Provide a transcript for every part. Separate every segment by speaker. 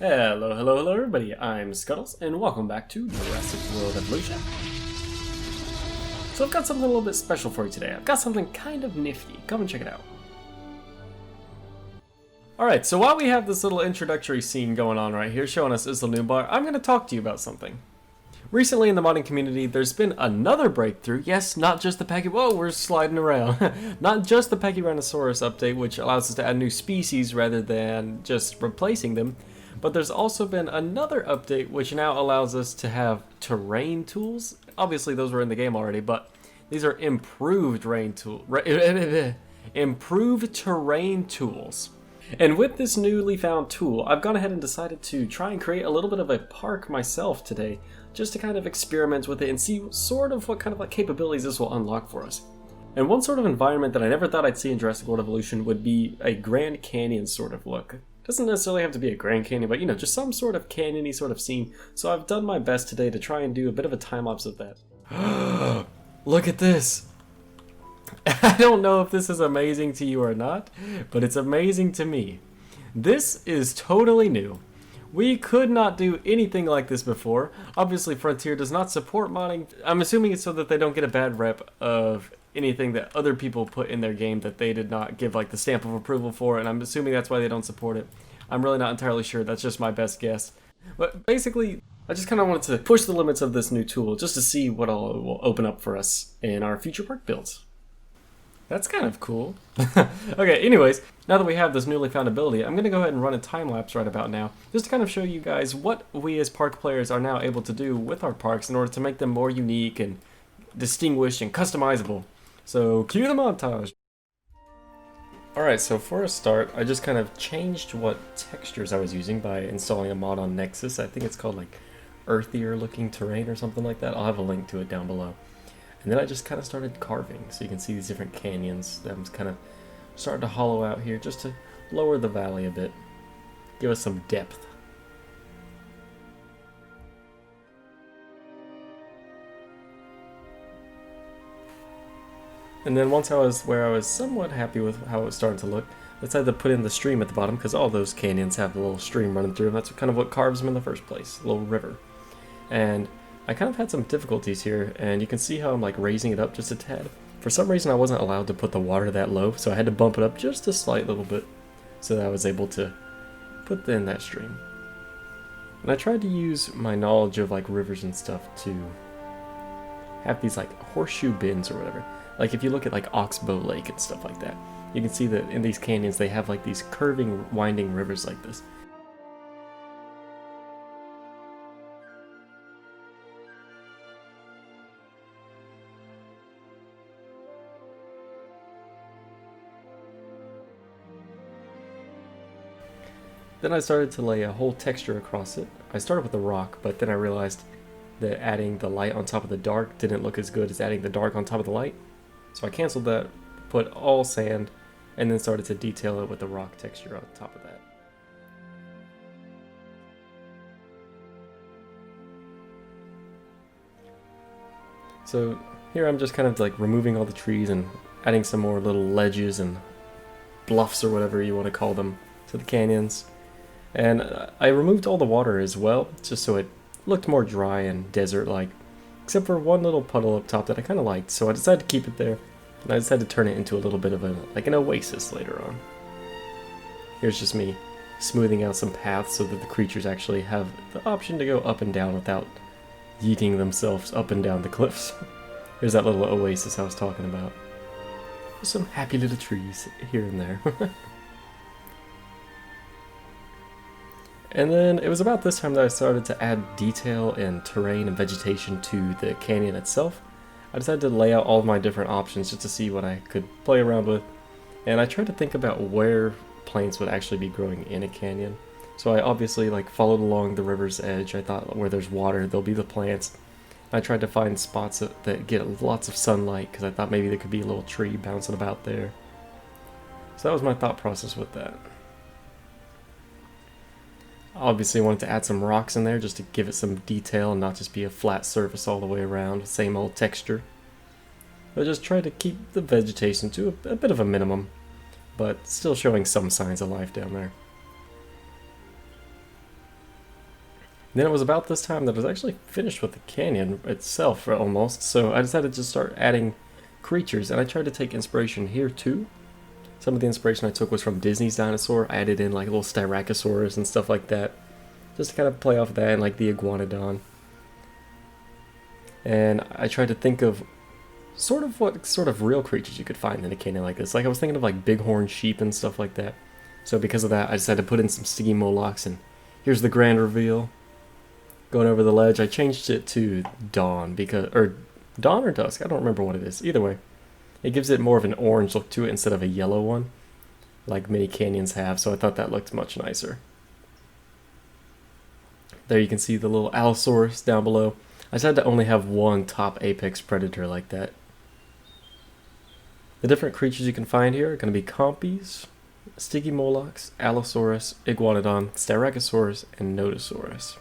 Speaker 1: Hello everybody, I'm Scuttles, and welcome back to Jurassic World Evolution. So I've got something a little bit special for you today. I've got something kind of nifty. Come and check it out. Alright, so while we have this little introductory scene going on right here, showing us Isla Nublar, I'm going to talk to you about something. Recently in the modding community, there's been another breakthrough. Yes, not just the Whoa, we're sliding around. Not just the Pachyrhinosaurus update, which allows us to add new species rather than just replacing them. But there's also been another update which now allows us to have terrain tools. Obviously those were in the game already, but these are improved terrain tools. And with this newly found tool, I've gone ahead and decided to try and create a little bit of a park myself today, just to kind of experiment with it and see sort of what kind of capabilities this will unlock for us. And one sort of environment that I never thought I'd see in Jurassic World Evolution would be a Grand Canyon sort of look. Doesn't necessarily have to be a Grand Canyon, but just some sort of canyon-y sort of scene. So I've done my best today to try and do a bit of a time-lapse of that. Look at this! I don't know if this is amazing to you or not, but it's amazing to me. This is totally new. We could not do anything like this before. Obviously Frontier does not support modding. I'm assuming it's so that they don't get a bad rep of anything that other people put in their game that they did not give the stamp of approval for, and I'm assuming that's why they don't support it. I'm really not entirely sure, that's just my best guess. But basically, I just kind of wanted to push the limits of this new tool just to see what all it will open up for us in our future park builds. That's kind of cool. Okay, anyways, now that we have this newly found ability, I'm going to go ahead and run a time-lapse right about now, just to kind of show you guys what we as park players are now able to do with our parks in order to make them more unique and distinguished and customizable. So, cue the montage! Alright, so for a start, I just kind of changed what textures I was using by installing a mod on Nexus. I think it's called Earthy Looking Terrain or something like that. I'll have a link to it down below. And then I just kind of started carving, so you can see these different canyons that I'm kind of starting to hollow out here just to lower the valley a bit, give us some depth. And then once I was where I was somewhat happy with how it was starting to look, I decided to put in the stream at the bottom because all those canyons have a little stream running through, and that's kind of what carves them in the first place, a little river. And I kind of had some difficulties here, and you can see how I'm raising it up just a tad. For some reason I wasn't allowed to put the water that low, so I had to bump it up just a slight little bit so that I was able to put in that stream. And I tried to use my knowledge of rivers and stuff to have these horseshoe bins or whatever. If you look at Oxbow Lake and stuff like that, you can see that in these canyons they have these curving, winding rivers like this. Then I started to lay a whole texture across it. I started with the rock, but then I realized that adding the light on top of the dark didn't look as good as adding the dark on top of the light. So I canceled that, put all sand, and then started to detail it with the rock texture on top of that. So here I'm just kind of removing all the trees and adding some more little ledges and bluffs or whatever you want to call them to the canyons. And I removed all the water as well, just so it looked more dry and desert-like, except for one little puddle up top that I kind of liked, so I decided to keep it there, and I decided to turn it into a little bit of an oasis later on. Here's just me smoothing out some paths so that the creatures actually have the option to go up and down without yeeting themselves up and down the cliffs. Here's that little oasis I was talking about. Some happy little trees here and there. And then it was about this time that I started to add detail and terrain and vegetation to the canyon itself. I decided to lay out all of my different options just to see what I could play around with. And I tried to think about where plants would actually be growing in a canyon. So I obviously followed along the river's edge. I thought where there's water, there'll be the plants. I tried to find spots that get lots of sunlight because I thought maybe there could be a little tree bouncing about there. So that was my thought process with that. Obviously I wanted to add some rocks in there just to give it some detail and not just be a flat surface all the way around, same old texture. But just try to keep the vegetation to a bit of a minimum, but still showing some signs of life down there. Then it was about this time that I was actually finished with the canyon itself, almost, so I decided to start adding creatures, and I tried to take inspiration here too. Some of the inspiration I took was from Disney's dinosaur. I added in like little Styracosaurus and stuff like that, just to kind of play off of that, and like the Iguanodon. And I tried to think of what sort of real creatures you could find in a canyon like this. Like I was thinking of like bighorn sheep and stuff like that. So because of that, I decided to put in some sticky Molochs, and here's the grand reveal. Going over the ledge, I changed it to dawn or dawn or dusk, I don't remember what it is. Either way, it gives it more of an orange look to it instead of a yellow one, like many canyons have, so I thought that looked much nicer. There you can see the little Allosaurus down below. I decided to only have one top apex predator like that. The different creatures you can find here are going to be Compies, Stygimolochs, Allosaurus, Iguanodon, Styracosaurus, and Nodosaurus.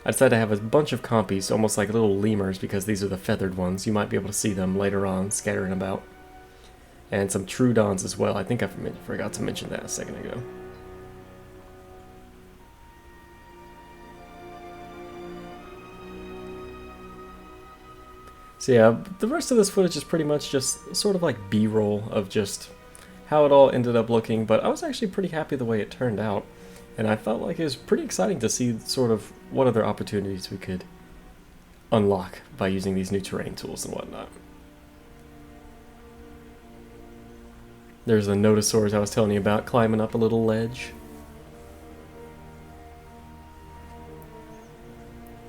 Speaker 1: I decided to have a bunch of Compies, almost like little lemurs, because these are the feathered ones. You might be able to see them later on, scattering about. And some Troodons as well. I think I forgot to mention that a second ago. So yeah, the rest of this footage is pretty much just sort of like B-roll of just how it all ended up looking, but I was actually pretty happy the way it turned out. And I felt like it was pretty exciting to see sort of what other opportunities we could unlock by using these new terrain tools and whatnot. There's the Nodosaurs I was telling you about, climbing up a little ledge.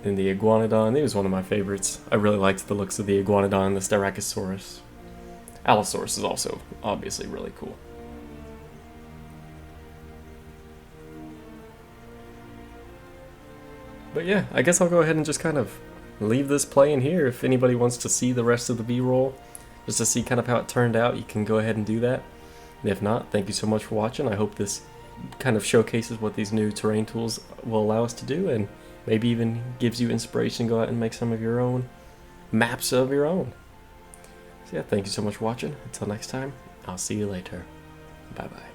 Speaker 1: And the Iguanodon, it was one of my favorites. I really liked the looks of the Iguanodon and the Styracosaurus. Allosaurus is also obviously really cool. But yeah, I guess I'll go ahead and just kind of leave this playing here. If anybody wants to see the rest of the B-roll, just to see kind of how it turned out, you can go ahead and do that. And if not, thank you so much for watching. I hope this kind of showcases what these new terrain tools will allow us to do, and maybe even gives you inspiration to go out and make some of your own maps of your own. So yeah, thank you so much for watching. Until next time, I'll see you later. Bye-bye.